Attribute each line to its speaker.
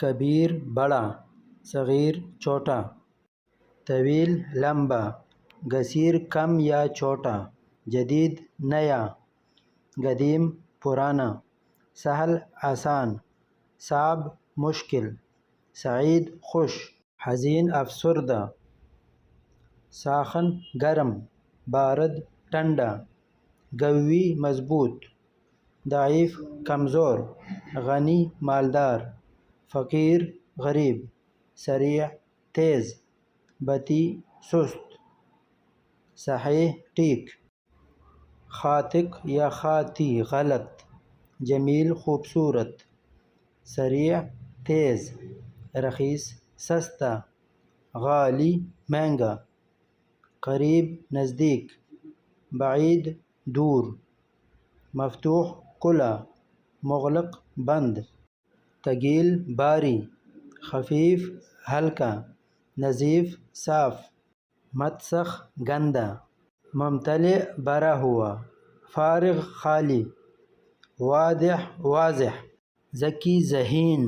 Speaker 1: کبیر بڑا، صغیر چھوٹا، طویل لمبا، قصیر کم یا چھوٹا، جدید نیا، قدیم پرانا، سہل آسان، صعب مشکل، سعید خوش، حزین افسردہ، ساخن گرم، بارد ٹھنڈا، قوی مضبوط، ضعیف کمزور، غنی مالدار، فقیر غریب، سریع تیز، بطیء سست، صحیح ٹھیک، خاطئ یا خاطی غلط، جمیل خوبصورت، سریع تیز، رخیص سستا، غالی مہنگا، قریب نزدیک، بعید دور، مفتوح کھلا، مغلق بند، ثقیل بھاری، خفیف ہلکا، نظیف صاف، متسخ گندا، ممتلئ بھرا ہوا، فارغ خالی، واضح واضح، ذکی ذہین،